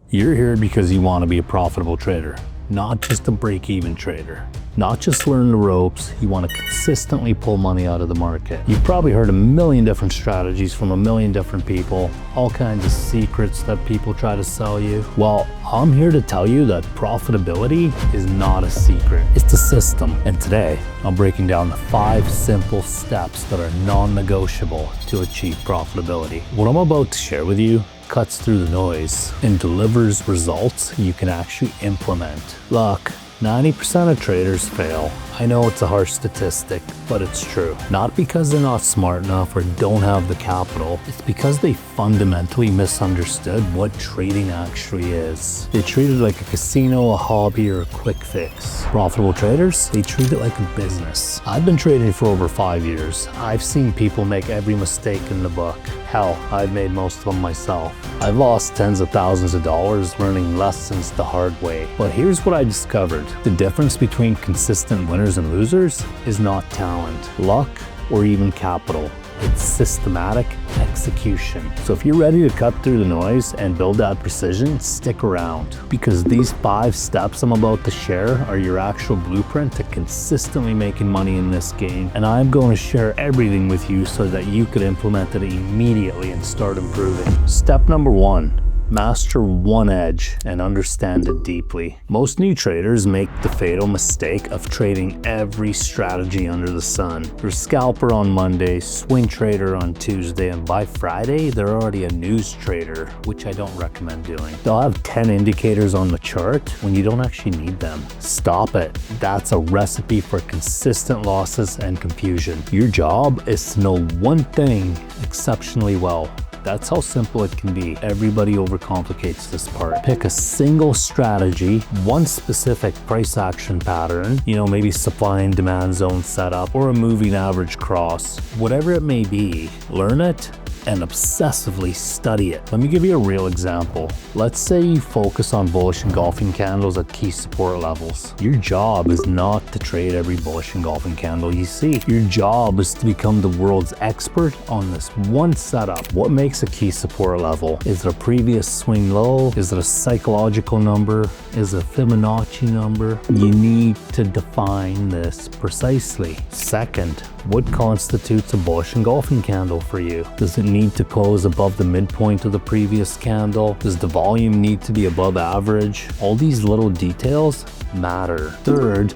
You're here because you want to be a profitable trader, not just a break-even trader. Not just learn the ropes, you want to consistently pull money out of the market. You've probably heard a million different strategies from a million different people, all kinds of secrets that people try to sell you. Well, I'm here to tell you that profitability is not a secret, it's a system. And today, I'm breaking down the 5 simple steps that are non-negotiable to achieve profitability. What I'm about to share with you cuts through the noise and delivers results you can actually implement. Look, 90% of traders fail. I know it's a harsh statistic, but it's true. Not because they're not smart enough or don't have the capital, it's because they fundamentally misunderstood what trading actually is. They treat it like a casino, a hobby, or a quick fix. Profitable traders, they treat it like a business. I've been trading for over 5 years. I've seen people make every mistake in the book. Hell, I've made most of them myself. I've lost tens of thousands of dollars learning lessons the hard way. But here's what I discovered. The difference between consistent winners and losers is not talent, luck, or even capital. It's systematic execution. So if you're ready to cut through the noise and build that precision, stick around. Because these 5 steps I'm about to share are your actual blueprint to consistently making money in this game. And I'm going to share everything with you so that you could implement it immediately and start improving. Step number 1. Master one edge and understand it deeply. Most new traders make the fatal mistake of trading every strategy under the sun. They're a scalper on Monday, swing trader on Tuesday, and by Friday, they're already a news trader, which I don't recommend doing. They'll have 10 indicators on the chart when you don't actually need them. Stop it. That's a recipe for consistent losses and confusion. Your job is to know one thing exceptionally well. That's how simple it can be. Everybody overcomplicates this part. Pick a single strategy, one specific price action pattern, maybe supply and demand zone setup or a moving average cross. Whatever it may be, learn it and obsessively study it. Let me give you a real example. Let's say you focus on bullish engulfing candles at key support levels. Your job is not to trade every bullish engulfing candle you see. Your job is to become the world's expert on this one setup. What makes a key support level? Is it a previous swing low? Is it a psychological number? Is it a Fibonacci number? You need to define this precisely. Second, what constitutes a bullish engulfing candle for you? Does it need to close above the midpoint of the previous candle? Does the volume need to be above average? All these little details matter. Third,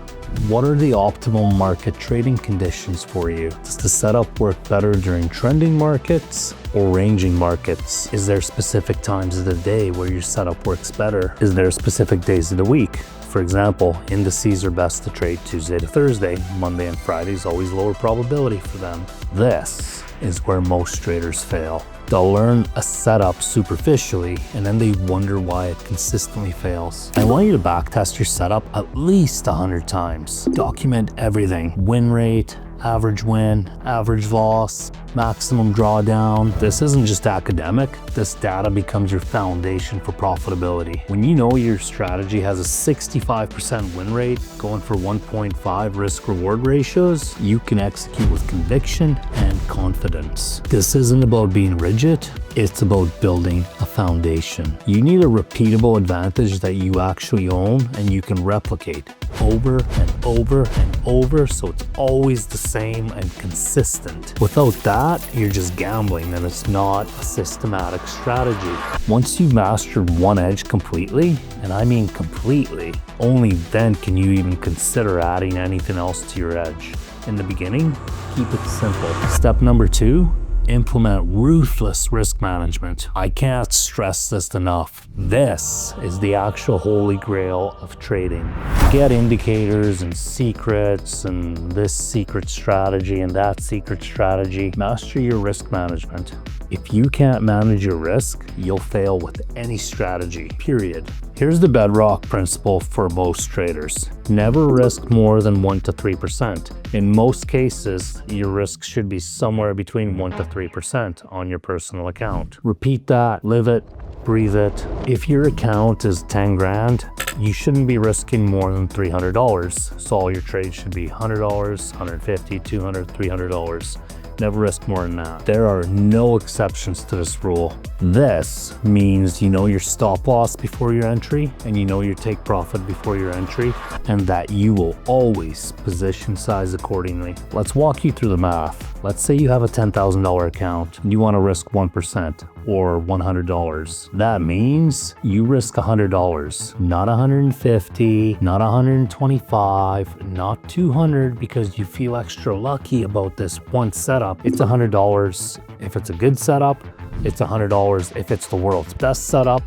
what are the optimal market trading conditions for you? Does the setup work better during trending markets or ranging markets? Is there specific times of the day where your setup works better? Is there specific days of the week? For example, indices are best to trade Tuesday to Thursday. Monday and Friday is always lower probability for them. This is where most traders fail. They'll learn a setup superficially and then they wonder why it consistently fails. I want you to backtest your setup at least 100 times. Document everything. Win rate, average win, average loss, maximum drawdown. This isn't just academic. This data becomes your foundation for profitability. When you know your strategy has a 65% win rate going for 1.5 risk reward ratios, you can execute with conviction and confidence. This isn't about being rigid. It's about building a foundation. You need a repeatable advantage that you actually own and you can replicate over and over and over, so it's always the same and consistent. Without that, you're just gambling and it's not a systematic strategy. Once you master one edge completely, and I mean completely, only then can you even consider adding anything else to your edge. In the beginning, keep it simple. Step number 2, implement ruthless risk management. I can't stress this enough. This is the actual holy grail of trading. Get indicators and secrets and this secret strategy and that secret strategy. Master your risk management. If you can't manage your risk, you'll fail with any strategy, period. Here's the bedrock principle for most traders. Never risk more than 1 to 3%. In most cases, your risk should be somewhere between 1 to 3% on your personal account. Repeat that, live it, breathe it. If your account is 10 grand, you shouldn't be risking more than $300. So all your trades should be $100, $150, $200, $300. Never risk more than that. There are no exceptions to this rule. This means you know your stop loss before your entry and you know your take profit before your entry, and that you will always position size accordingly. Let's walk you through the math. Let's say you have a $10,000 account and you want to risk 1% or $100. That means you risk $100, not $150, not $125, not $200 because you feel extra lucky about this one setup. It's $100 if it's a good setup. It's $100 if it's the world's best setup.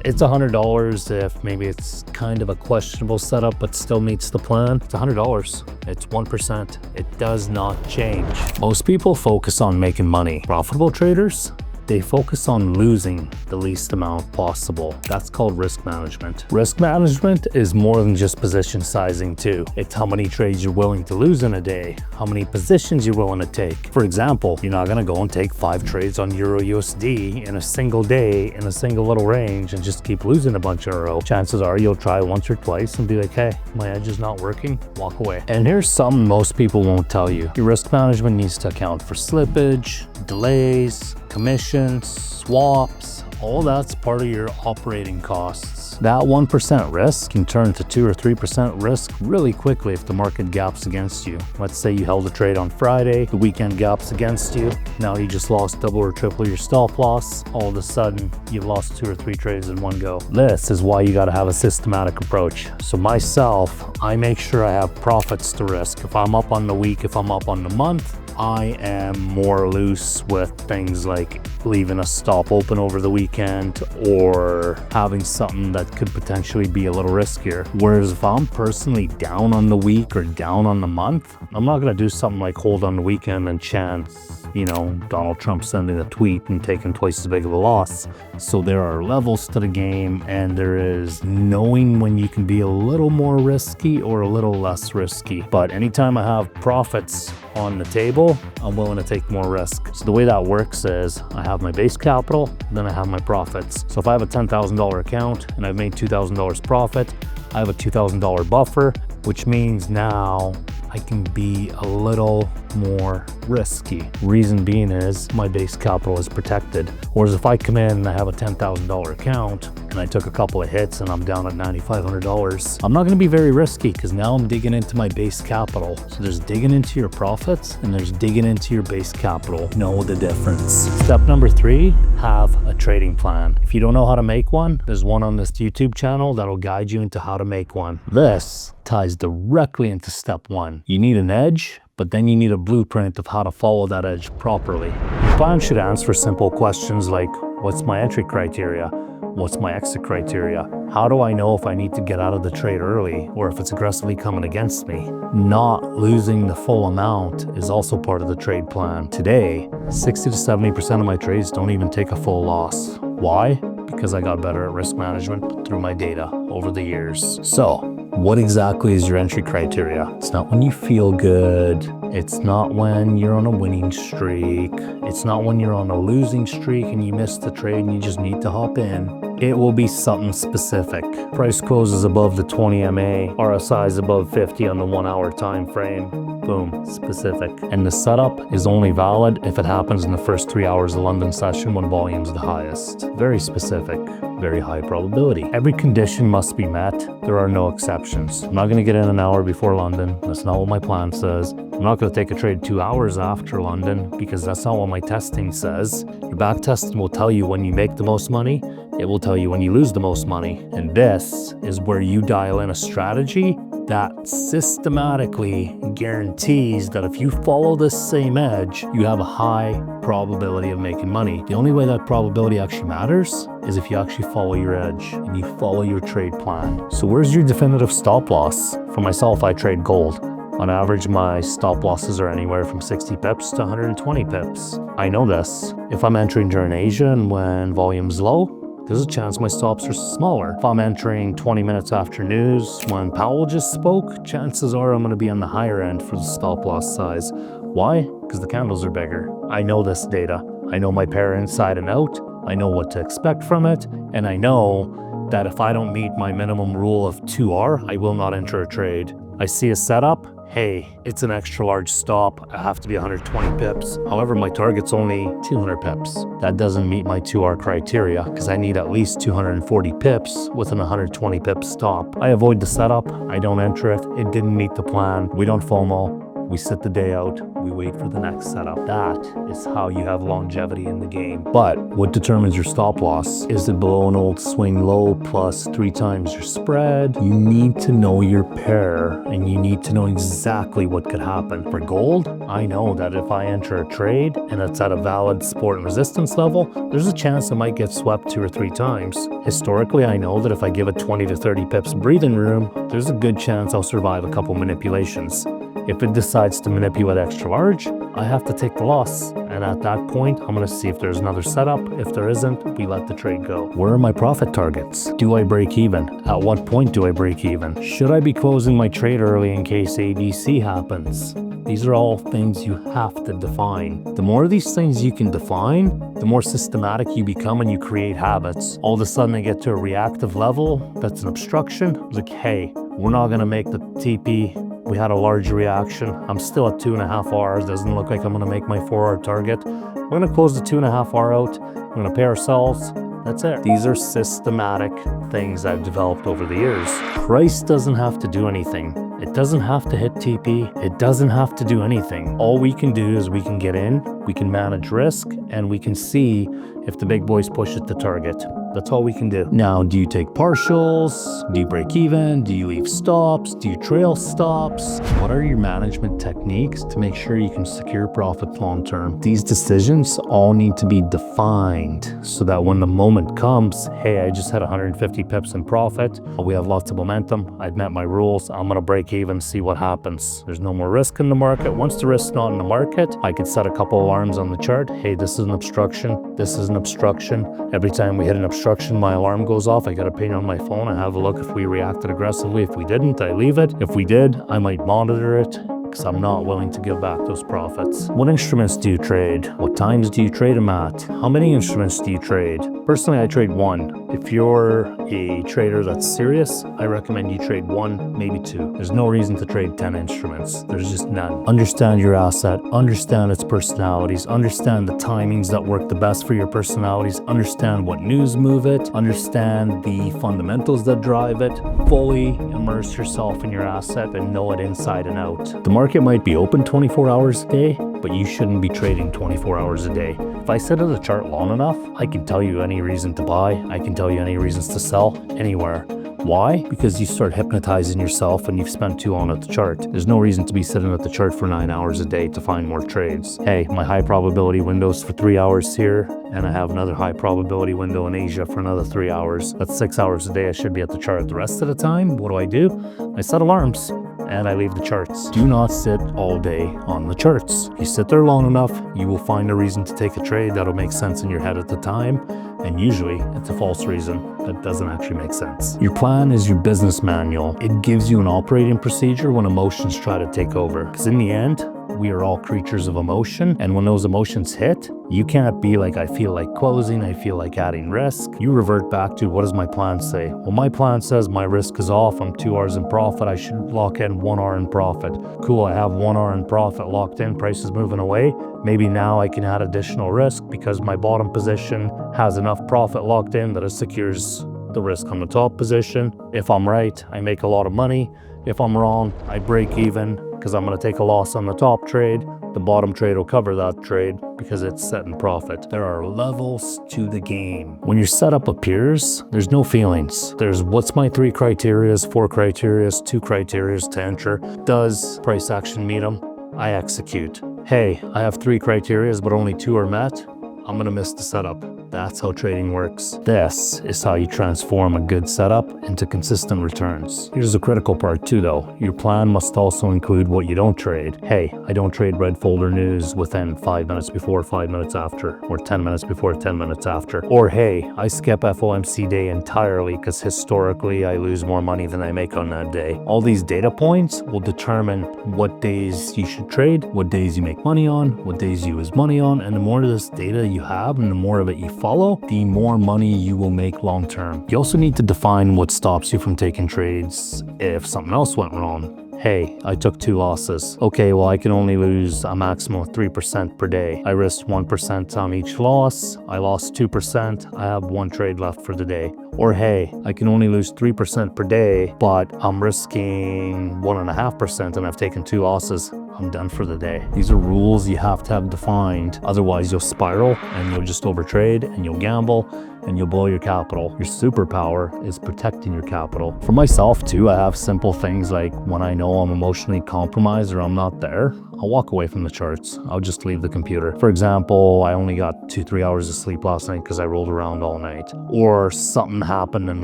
It's $100 if maybe it's kind of a questionable setup but still meets the plan. It's $100. It's 1%. It does not change. Most people focus on making money. Profitable traders, they focus on losing the least amount possible. That's called risk management. Risk management is more than just position sizing too. It's how many trades you're willing to lose in a day, how many positions you're willing to take. For example, you're not gonna go and take 5 trades on Euro USD in a single day in a single little range and just keep losing a bunch of euro. Chances are you'll try once or twice and be like, hey, my edge is not working, walk away. And here's something most people won't tell you. Your risk management needs to account for slippage, delays, commissions, swaps, all that's part of your operating costs. That 1% risk can turn to 2 or 3% risk really quickly if the market gaps against you. Let's say you held a trade on Friday, the weekend gaps against you. Now you just lost double or triple your stop loss. All of a sudden, you've lost 2 or 3 trades in one go. This is why you gotta have a systematic approach. So myself, I make sure I have profits to risk. If I'm up on the week, if I'm up on the month, I am more loose with things like leaving a stop open over the weekend or having something that could potentially be a little riskier. Whereas if I'm personally down on the week or down on the month, I'm not going to do something like hold on the weekend and chance, you know, Donald Trump sending a tweet and taking twice as big of a loss. So there are levels to the game, and there is knowing when you can be a little more risky or a little less risky. But anytime I have profits on the table, I'm willing to take more risk. So the way that works is I have my base capital, then I have my profits. So if I have a $10,000 account and I've made $2,000 profit, I have a $2,000 buffer, which means now I can be a little more risky. Reason being is my base capital is protected. Whereas if I come in and I have a $10,000 account and I took a couple of hits and I'm down at $9,500, I'm not gonna be very risky because now I'm digging into my base capital. So there's digging into your profits and there's digging into your base capital. Know the difference. Step number 3, have a trading plan. If you don't know how to make one, there's one on this YouTube channel that'll guide you into how to make one. This ties directly into step 1. You need an edge, but then you need a blueprint of how to follow that edge properly. Your plan should answer simple questions like, what's my entry criteria? What's my exit criteria? How do I know if I need to get out of the trade early or if it's aggressively coming against me? Not losing the full amount is also part of the trade plan. Today, 60 to 70% of my trades don't even take a full loss. Why? Because I got better at risk management through my data over the years. So, what exactly is your entry criteria? It's not when you feel good. It's not when you're on a winning streak. It's not when you're on a losing streak and you miss the trade and you just need to hop in. It will be something specific. Price closes above the 20 MA, RSI is above 50 on the 1 hour time frame. Boom, specific. And the setup is only valid if it happens in the first 3 hours of London session when volume's the highest. Very specific, very high probability. Every condition must be met. There are no exceptions. I'm not gonna get in an hour before London. That's not what my plan says. I'm not gonna take a trade 2 hours after London because that's not what my testing says. Your back testing will tell you when you make the most money. It will tell you when you lose the most money. And this is where you dial in a strategy that systematically guarantees that if you follow this same edge, you have a high probability of making money. The only way that probability actually matters is if you actually follow your edge and you follow your trade plan. So where's your definitive stop loss? For myself, I trade gold. On average, my stop losses are anywhere from 60 pips to 120 pips. I know this. If I'm entering during Asia and when volume's low, there's a chance my stops are smaller. If I'm entering 20 minutes after news when Powell just spoke, chances are I'm going to be on the higher end for the stop loss size. Why? Because the candles are bigger. I know this data. I know my pair inside and out. I know what to expect from it. And I know that if I don't meet my minimum rule of 2R, I will not enter a trade. I see a setup, hey, it's an extra large stop, I have to be 120 pips. However, my target's only 200 pips. That doesn't meet my 2R criteria because I need at least 240 pips with an 120 pip stop. I avoid the setup, I don't enter it, it didn't meet the plan, we don't FOMO. We sit the day out, we wait for the next setup. That is how you have longevity in the game. But what determines your stop loss? Is it below an old swing low plus 3 times your spread? You need to know your pair and you need to know exactly what could happen. For gold, I know that if I enter a trade and it's at a valid support and resistance level, there's a chance I might get swept 2 or 3 times. Historically, I know that if I give it 20 to 30 pips breathing room, there's a good chance I'll survive a couple manipulations. If it decides to manipulate extra large, I have to take the loss. And at that point, I'm going to see if there's another setup. If there isn't, we let the trade go. Where are my profit targets? Do I break even? At what point do I break even? Should I be closing my trade early in case ABC happens? These are all things you have to define. The more of these things you can define, the more systematic you become and you create habits. All of a sudden I get to a reactive level, that's an obstruction. It's like, hey, we're not going to make the TP. We had a large reaction. I'm still at 2.5 hours. Doesn't look like I'm going to make my 4-hour target. We're going to close the 2.5 hour out. We're going to pay ourselves. That's it. These are systematic things I've developed over the years. Price doesn't have to do anything. It doesn't have to hit TP. It doesn't have to do anything. All we can do is we can get in, we can manage risk, and we can see if the big boys push it to target. That's all we can do. Now, do you take partials? Do you break even? Do you leave stops? Do you trail stops? What are your management techniques to make sure you can secure profits long term? These decisions all need to be defined so that when the moment comes, hey, I just had 150 pips in profit. We have lots of momentum. I've met my rules. I'm going to break even, see what happens. There's no more risk in the market. Once the risk's not in the market, I could set a couple alarms on the chart. Hey, this is an obstruction. This is an obstruction. Every time we hit an obstruction, my alarm goes off. I got a ping on my phone. I have a look if we reacted aggressively. If we didn't, I leave it. If we did, I might monitor it because I'm not willing to give back those profits. What instruments do you trade? What times do you trade them at? How many instruments do you trade? Personally, I trade 1. If you're a trader that's serious, I recommend you trade 1, maybe 2. There's no reason to trade 10 instruments. There's just none. Understand your asset, understand its personalities, understand the timings that work the best for your personalities, understand what news move it, understand the fundamentals that drive it, fully immerse yourself in your asset and know it inside and out. The market might be open 24 hours a day, but you shouldn't be trading 24 hours a day. If I sit at a chart long enough, I can tell you any reason to buy, I can tell you any reasons to sell, anywhere. Why? Because you start hypnotizing yourself and you've spent too long at the chart. There's no reason to be sitting at the chart for 9 hours a day to find more trades. Hey, my high probability window's for 3 hours here, and I have another high probability window in Asia for another 3 hours. That's 6 hours a day I should be at the chart. The rest of the time, what do? I set alarms and I leave the charts. Do not sit all day on the charts. You sit there long enough, you will find a reason to take a trade that'll make sense in your head at the time, and usually it's a false reason that doesn't actually make sense. Your plan is your business manual. It gives you an operating procedure when emotions try to take over. Because in the end, we are all creatures of emotion, and when those emotions hit, you can't be like, I feel like closing, I feel like adding risk. You revert back to, what does my plan say? Well, my plan says my risk is off, I'm 2 hours in profit, I should lock in 1 hour in profit. Cool, I have 1 hour in profit locked in, price is moving away. Maybe now I can add additional risk because my bottom position has enough profit locked in that it secures the risk on the top position. If I'm right, I make a lot of money. If I'm wrong, I break even because I'm going to take a loss on the top trade. The bottom trade will cover that trade because it's set in profit. There are levels to the game. When your setup appears, there's no feelings. There's what's my 3 criterias, 4 criterias, 2 criterias to enter. Does price action meet them? I execute. Hey, I have 3 criterias, but only 2 are met. I'm going to miss the setup. That's how trading works. This is how you transform a good setup into consistent returns. Here's the critical part too though. Your plan must also include what you don't trade. Hey, I don't trade red folder news within 5 minutes before, 5 minutes after, or 10 minutes before, 10 minutes after. Or hey, I skip FOMC day entirely because historically I lose more money than I make on that day. All these data points will determine what days you should trade, what days you make money on, what days you lose money on, and the more of this data you have and the more of it you follow, the more money you will make long term. You also need to define what stops you from taking trades if something else went wrong. Hey, I took 2 losses. Okay, well, I can only lose a maximum of 3% per day. I risked 1% on each loss. I lost 2%. I have 1 trade left for the day. Or hey, I can only lose 3% per day, but I'm risking 1.5% and I've taken 2 losses. I'm done for the day. These are rules you have to have defined. Otherwise, you'll spiral and you'll just overtrade and you'll gamble and you'll blow your capital. Your superpower is protecting your capital. For myself too, I have simple things like when I know I'm emotionally compromised or I'm not there, I'll walk away from the charts. I'll just leave the computer. For example, I only got 2-3 hours of sleep last night because I rolled around all night. Or something happened in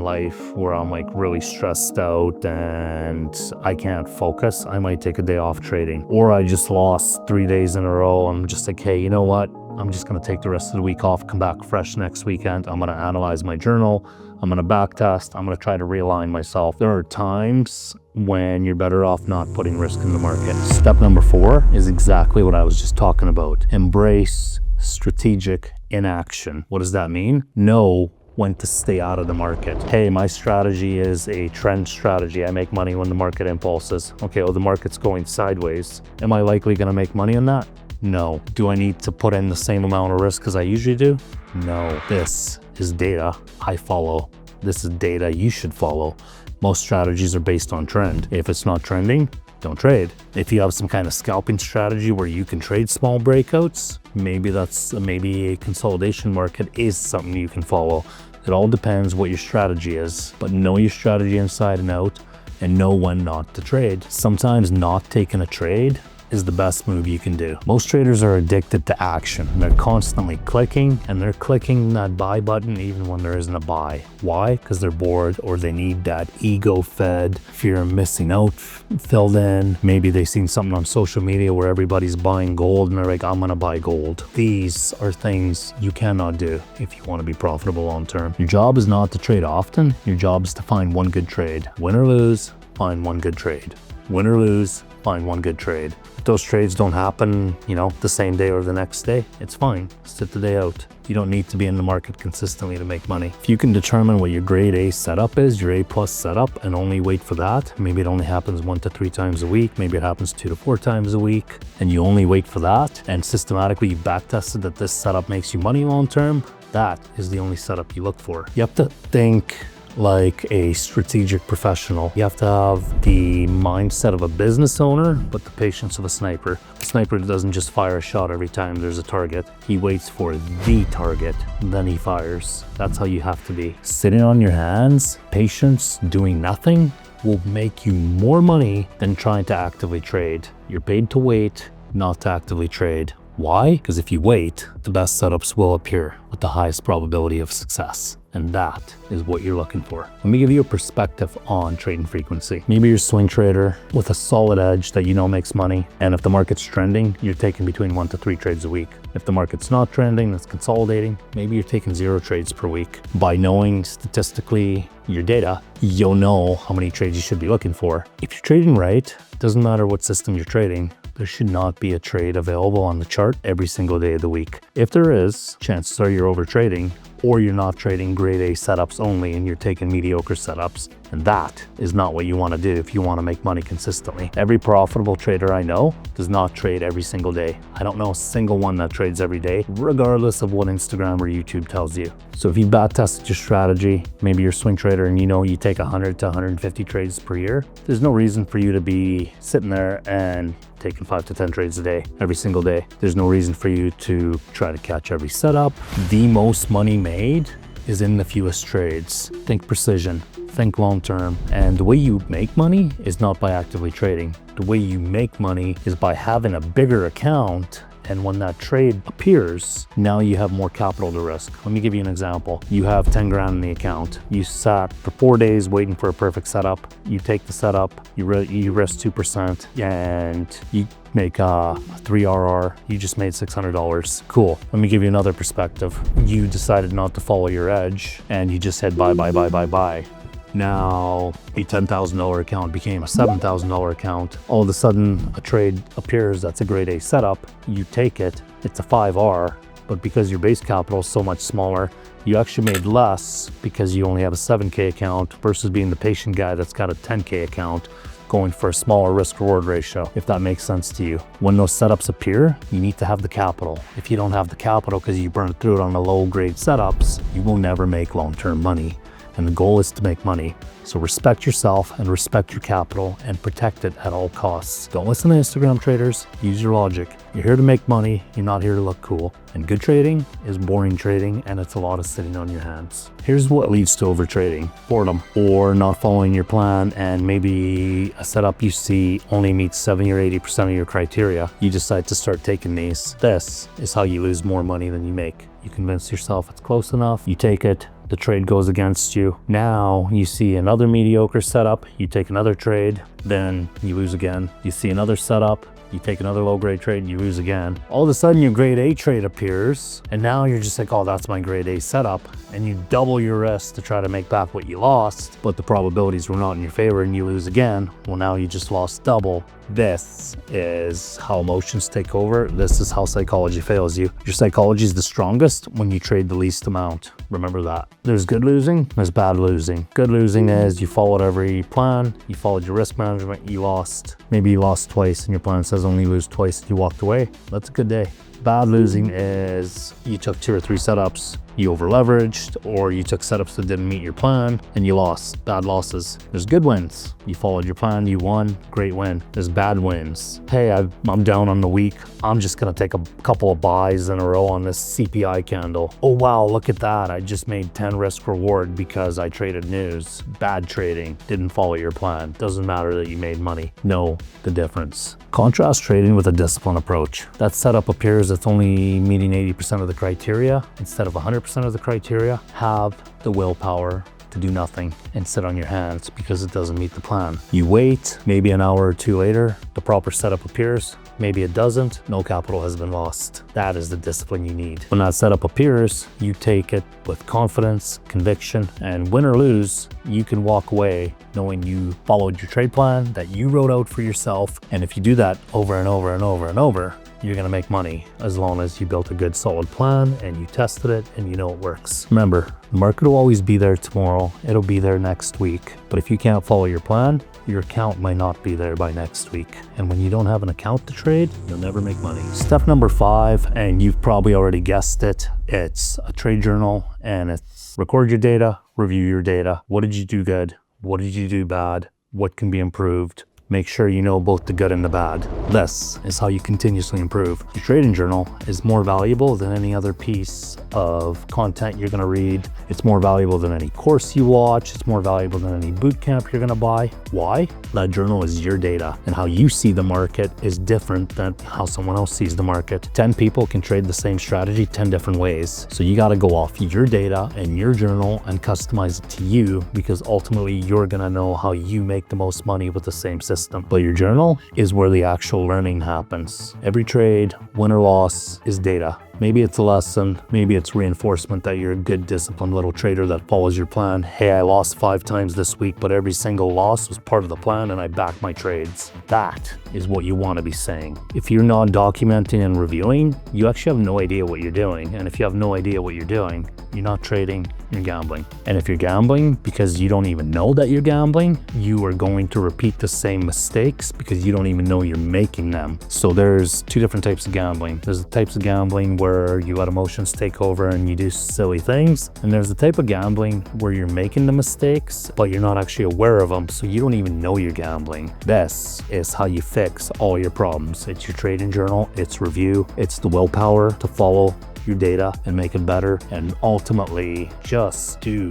life where I'm like really stressed out and I can't focus. I might take a day off trading. Or I just lost 3 days in a row. I'm just like, hey, you know what? I'm just gonna take the rest of the week off, come back fresh next weekend. I'm gonna analyze my journal. I'm gonna back test. I'm gonna try to realign myself. There are times when you're better off not putting risk in the market. Step number 4 is exactly what I was just talking about. Embrace strategic inaction. What does that mean? Know when to stay out of the market. Hey, my strategy is a trend strategy. I make money when the market impulses. Okay, well, the market's going sideways. Am I likely gonna make money on that? No. Do I need to put in the same amount of risk as I usually do? No. This is data I follow. This is data you should follow. Most strategies are based on trend. If it's not trending, don't trade. If you have some kind of scalping strategy where you can trade small breakouts, maybe a consolidation market is something you can follow. It all depends what your strategy is, but know your strategy inside and out and know when not to trade. Sometimes not taking a trade is the best move you can do. Most traders are addicted to action. They're constantly clicking and they're clicking that buy button even when there isn't a buy. Why? Because they're bored or they need that ego-fed fear of missing out filled in. Maybe they've seen something on social media where everybody's buying gold and they're like, I'm gonna buy gold. These are things you cannot do if you want to be profitable long term. Your job is not to trade often. Your job is to find one good trade. Win or lose, find one good trade. Win or lose, find one good trade. If those trades don't happen, the same day or the next day, it's fine. Sit the day out. You don't need to be in the market consistently to make money. If you can determine what your grade A setup is, your A+ setup, and only wait for that, maybe it only happens 1 to 3 times a week, maybe it happens 2 to 4 times a week, and you only wait for that, and systematically you backtested that this setup makes you money long term, that is the only setup you look for. You have to think like a strategic professional. You have to have the mindset of a business owner, but the patience of a sniper. A sniper doesn't just fire a shot every time there's a target. He waits for the target, then he fires. That's how you have to be. Sitting on your hands, patience, doing nothing will make you more money than trying to actively trade. You're paid to wait, not to actively trade. Why? Because if you wait, the best setups will appear with the highest probability of success. And that is what you're looking for. Let me give you a perspective on trading frequency. Maybe you're a swing trader with a solid edge that makes money. And if the market's trending, you're taking between 1 to 3 trades a week. If the market's not trending, it's consolidating, maybe you're taking 0 trades per week. By knowing statistically your data, you'll know how many trades you should be looking for. If you're trading right, it doesn't matter what system you're trading, there should not be a trade available on the chart every single day of the week. If there is, chances are you're overtrading, or you're not trading grade A setups only and you're taking mediocre setups. And that is not what you want to do if you want to make money consistently. Every profitable trader I know does not trade every single day. I don't know a single one that trades every day, regardless of what Instagram or YouTube tells you. So if you backtested your strategy, maybe you're a swing trader and you take 100 to 150 trades per year, there's no reason for you to be sitting there and taking 5 to 10 trades a day, every single day. There's no reason for you to try to catch every setup. The most money made is in the fewest trades. Think precision, think long term. And the way you make money is not by actively trading. The way you make money is by having a bigger account. And when that trade appears, now you have more capital to risk. Let me give you an example. You have 10 grand in the account. You sat for 4 days waiting for a perfect setup. You take the setup, you risk 2%, and you make a 3 RR. You just made $600. Cool. Let me give you another perspective. You decided not to follow your edge, and you just said buy, buy, buy, buy, buy. Now a $10,000 account became a $7,000 account. All of a sudden a trade appears that's a grade A setup. You take it, it's a 5R, but because your base capital is so much smaller, you actually made less because you only have a 7K account versus being the patient guy that's got a 10K account. going for a smaller risk reward ratio, if that makes sense to you. When those setups appear, you need to have the capital. If you don't have the capital because you burned through it on the low grade setups, you will never make long-term money. And the goal is to make money. So respect yourself and respect your capital and protect it at all costs. Don't listen to Instagram traders, use your logic. You're here to make money, you're not here to look cool. And good trading is boring trading, and it's a lot of sitting on your hands. Here's what leads to overtrading: boredom, or not following your plan, and maybe a setup you see only meets 70 or 80% of your criteria. You decide to start taking these. This is how you lose more money than you make. You convince yourself it's close enough, you take it, the trade goes against you. Now you see another mediocre setup, you take another trade, then you lose again. You see another setup, you take another low grade trade and you lose again. All of a sudden your grade A trade appears, and now you're just like, oh, that's my grade A setup. And you double your risk to try to make back what you lost, but the probabilities were not in your favor and you lose again. Well, now you just lost double. This is how emotions take over. This is how psychology fails you. Your psychology is the strongest when you trade the least amount. Remember that. There's good losing, there's bad losing. Good losing is you followed every plan, you followed your risk management, you lost. Maybe you lost twice and your plan says only lose twice and you walked away. That's a good day. Bad losing is you took 2 or 3 setups, you over leveraged, or you took setups that didn't meet your plan and you lost. Bad losses. There's good wins. You followed your plan, you won, great win. There's bad wins. Hey, I'm down on the week. I'm just gonna take a couple of buys in a row on this CPI candle. Oh wow, look at that. I just made 10 risk reward because I traded news. Bad trading, didn't follow your plan. Doesn't matter that you made money. Know the difference. Contrast trading with a disciplined approach. That setup appears it's only meeting 80% of the criteria instead of 100% of the criteria. Have the willpower to do nothing and sit on your hands because it doesn't meet the plan. You wait, maybe an hour or 2 later, the proper setup appears. Maybe it doesn't, no capital has been lost. That is the discipline you need. When that setup appears, you take it with confidence, conviction, and win or lose, you can walk away knowing you followed your trade plan that you wrote out for yourself. And if you do that over and over and over and over, you're gonna make money as long as you built a good solid plan and you tested it and you know it works. Remember, the market will always be there tomorrow. It'll be there next week. But if you can't follow your plan, your account might not be there by next week. And when you don't have an account to trade, you'll never make money. Step number 5, and you've probably already guessed it, it's a trade journal, and it's record your data, review your data. What did you do good? What did you do bad? What can be improved? Make sure you know both the good and the bad. This is how you continuously improve. Your trading journal is more valuable than any other piece of content you're gonna read. It's more valuable than any course you watch. It's more valuable than any boot camp you're gonna buy. Why? That journal is your data, and how you see the market is different than how someone else sees the market. 10 people can trade the same strategy 10 different ways. So you gotta go off your data and your journal and customize it to you, because ultimately you're gonna know how you make the most money with the same system. But your journal is where the actual learning happens. Every trade, win or loss, is data. Maybe it's a lesson, maybe it's reinforcement that you're a good disciplined little trader that follows your plan. Hey, I lost 5 times this week, but every single loss was part of the plan and I backed my trades. That is what you want to be saying. If you're not documenting and reviewing, you actually have no idea what you're doing. And if you have no idea what you're doing, you're not trading, you're gambling. And if you're gambling because you don't even know that you're gambling, you are going to repeat the same mistakes because you don't even know you're making them. So there's 2 different types of gambling. There's the types of gambling where you let emotions take over and you do silly things. And there's the type of gambling where you're making the mistakes, but you're not actually aware of them, so you don't even know you're gambling. This is how you fix all your problems. It's your trading journal, it's review, it's the willpower to follow your data and make it better, and ultimately just do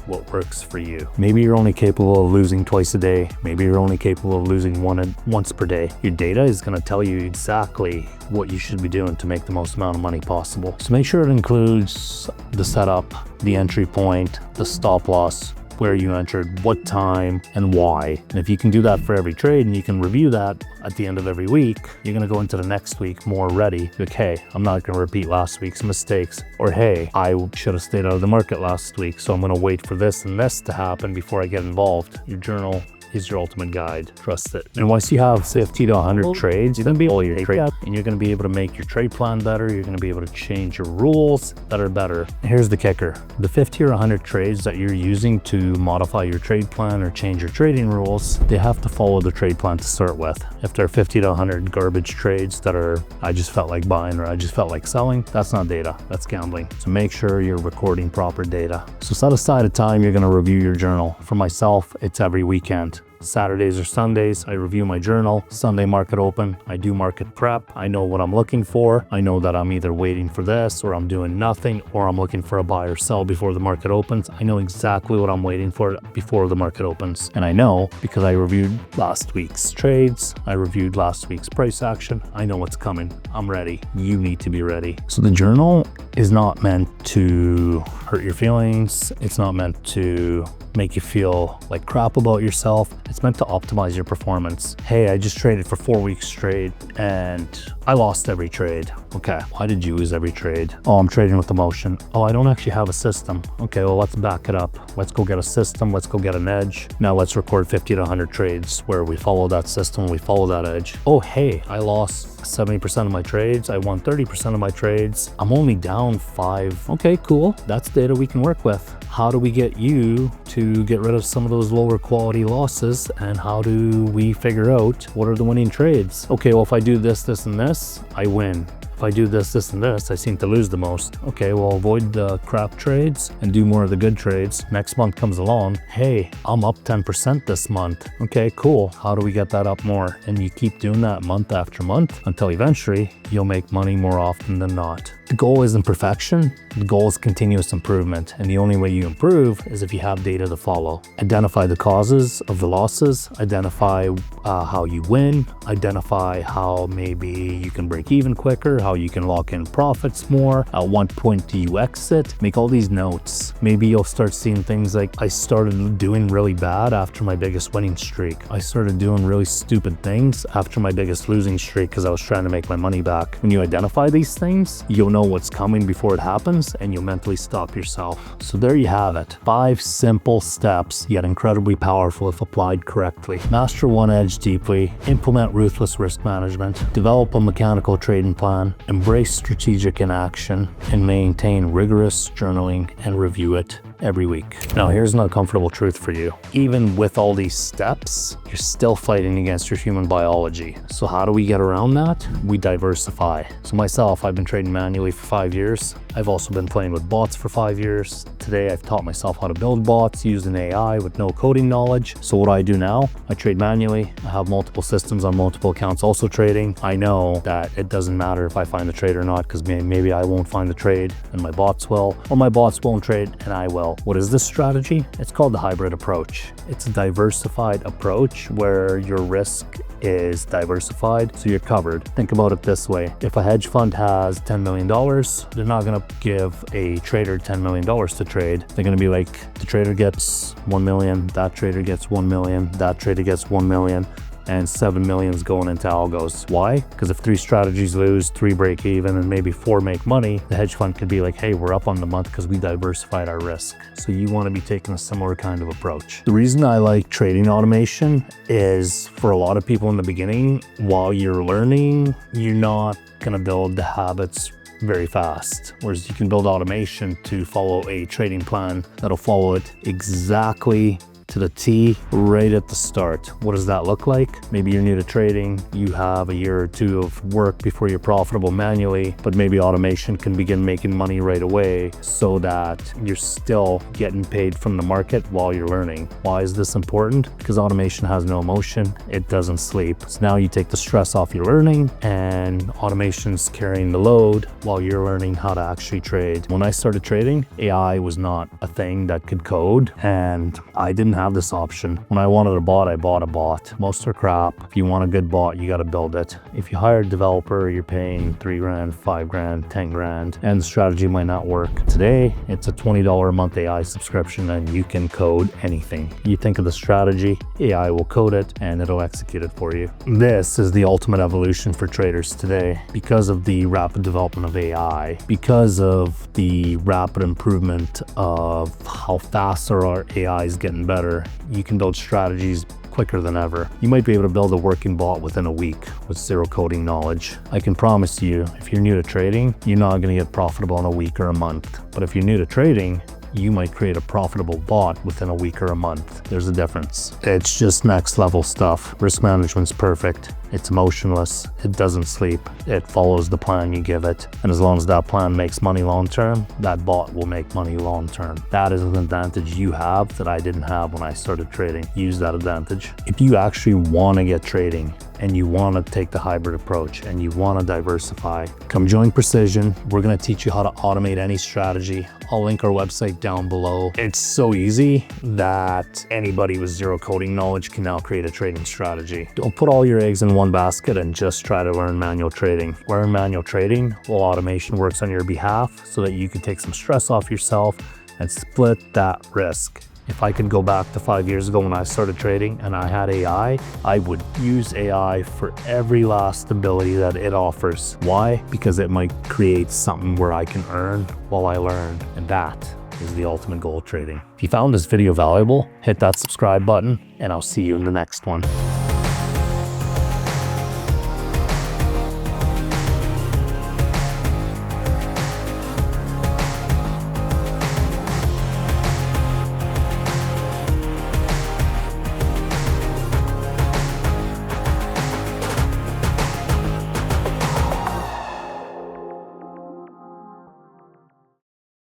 what works for you. Maybe you're only capable of losing twice a day. Maybe you're only capable of losing once per day. Your data is going to tell you exactly what you should be doing to make the most amount of money possible. So make sure it includes the setup, the entry point, the stop loss, where you entered, what time, and why. And if you can do that for every trade and you can review that at the end of every week, you're gonna go into the next week more ready. Like, hey, I'm not gonna repeat last week's mistakes. Or hey, I should have stayed out of the market last week, so I'm gonna wait for this and this to happen before I get involved. Your journal is your ultimate guide. Trust it. And once you have 50 to 100 trades, you're going to be all your trade and you're going to be able to make your trade plan better. You're going to be able to change your rules that are better. Here's the kicker. The 50 or 100 trades that you're using to modify your trade plan or change your trading rules, they have to follow the trade plan to start with. If there are 50 to 100 garbage trades that are, I just felt like buying or I just felt like selling, that's not data, that's gambling. So make sure you're recording proper data. So set aside a time you're going to review your journal. For myself, it's every weekend. Saturdays or Sundays, I review my journal. Sunday market open, I do market prep. I know what I'm looking for. I know that I'm either waiting for this or I'm doing nothing or I'm looking for a buy or sell before the market opens. I know exactly what I'm waiting for before the market opens. And I know because I reviewed last week's trades, I reviewed last week's price action. I know what's coming. I'm ready. You need to be ready. So the journal is not meant to hurt your feelings. It's not meant to make you feel like crap about yourself. It's meant to optimize your performance. Hey, I just traded for 4 weeks straight and I lost every trade. Okay, why did you lose every trade? Oh, I'm trading with emotion. Oh, I don't actually have a system. Okay, well, let's back it up. Let's go get a system. Let's go get an edge. Now let's record 50 to 100 trades where we follow that system, we follow that edge. Oh, hey, I lost 70% of my trades. I won 30% of my trades. I'm only down 5. Okay, cool. That's data we can work with. How do we get you to get rid of some of those lower quality losses, and how do we figure out what are the winning trades? Okay, well, if I do this, this, and this, I win. If I do this, this, and this, I seem to lose the most. Okay, well, avoid the crap trades and do more of the good trades. Next month comes along. Hey, I'm up 10% this month. Okay, cool. How do we get that up more? And you keep doing that month after month until eventually you'll make money more often than not. The goal isn't perfection. The goal is continuous improvement. And the only way you improve is if you have data to follow. Identify the causes of the losses, identify how you win, identify how maybe you can break even quicker, how you can lock in profits more, at what point do you exit. Make all these notes. Maybe you'll start seeing things like, I started doing really bad after my biggest winning streak. I started doing really stupid things after my biggest losing streak because I was trying to make my money back. When you identify these things, you'll know what's coming before it happens and you'll mentally stop yourself. So there you have it. 5 simple steps, yet incredibly powerful if applied correctly. Master one edge deeply, implement ruthless risk management, develop a mechanical trading plan, embrace strategic inaction, and maintain rigorous journaling and review it every week. Now, here's an uncomfortable truth for you. Even with all these steps, you're still fighting against your human biology. So how do we get around that? We diversify. So myself, I've been trading manually for 5 years. I've also been playing with bots for 5 years. Today, I've taught myself how to build bots using AI with no coding knowledge. So what do I do now? I trade manually. I have multiple systems on multiple accounts also trading. I know that it doesn't matter if I find the trade or not, because maybe I won't find the trade and my bots will, or my bots won't trade and I will. What is this strategy? It's called the hybrid approach. It's a diversified approach where your risk is diversified, so you're covered. Think about it this way. If a hedge fund has $10 million, they're not gonna give a trader $10 million to trade. They're gonna be like, the trader gets 1 million, that trader gets 1 million, that trader gets 1 million, and 7 million is going into algos. Why? Because if 3 strategies lose, 3 break even, and maybe 4 make money, the hedge fund could be like, hey, we're up on the month because we diversified our risk. So you want to be taking a similar kind of approach. The reason I like trading automation is, for a lot of people in the beginning, while you're learning, you're not going to build the habits very fast. Whereas you can build automation to follow a trading plan that'll follow it exactly to the T right at the start. What does that look like? Maybe you're new to trading, you have a year or 2 of work before you're profitable manually, but maybe automation can begin making money right away so that you're still getting paid from the market while you're learning. Why is this important? Because automation has no emotion, it doesn't sleep. So now you take the stress off your learning and automation's carrying the load while you're learning how to actually trade. When I started trading, AI was not a thing that could code, and I didn't have this option. When I wanted a bot, I bought a bot. Most are crap. If you want a good bot, you got to build it. If you hire a developer, you're paying $3,000, $5,000, $10,000, and the strategy might not work. Today, it's a $20 a month AI subscription and you can code anything. You think of the strategy, AI will code it and it'll execute it for you. This is the ultimate evolution for traders today. Because of the rapid development of AI, because of the rapid improvement of how fast our AI is getting better, you can build strategies quicker than ever. You might be able to build a working bot within a week with zero coding knowledge. I can promise you, if you're new to trading, you're not going to get profitable in a week or a month. But if you're new to trading, you might create a profitable bot within a week or a month. There's a difference. It's just next level stuff. Risk management's perfect. It's emotionless. It doesn't sleep. It follows the plan you give it. And as long as that plan makes money long term, that bot will make money long term. That is an advantage you have that I didn't have when I started trading. Use that advantage. If you actually want to get trading and you want to take the hybrid approach and you want to diversify, come join Precision. We're going to teach you how to automate any strategy. I'll link our website down below. It's so easy that anybody with zero coding knowledge can now create a trading strategy. Don't put all your eggs in one basket and just try to learn manual trading. Learn manual trading while automation works on your behalf so that you can take some stress off yourself and split that risk. If I could go back to 5 years ago when I started trading and I had AI, I would use AI for every last ability that it offers. Why? Because it might create something where I can earn while I learn. And that is the ultimate goal of trading. If you found this video valuable, hit that subscribe button and I'll see you in the next one.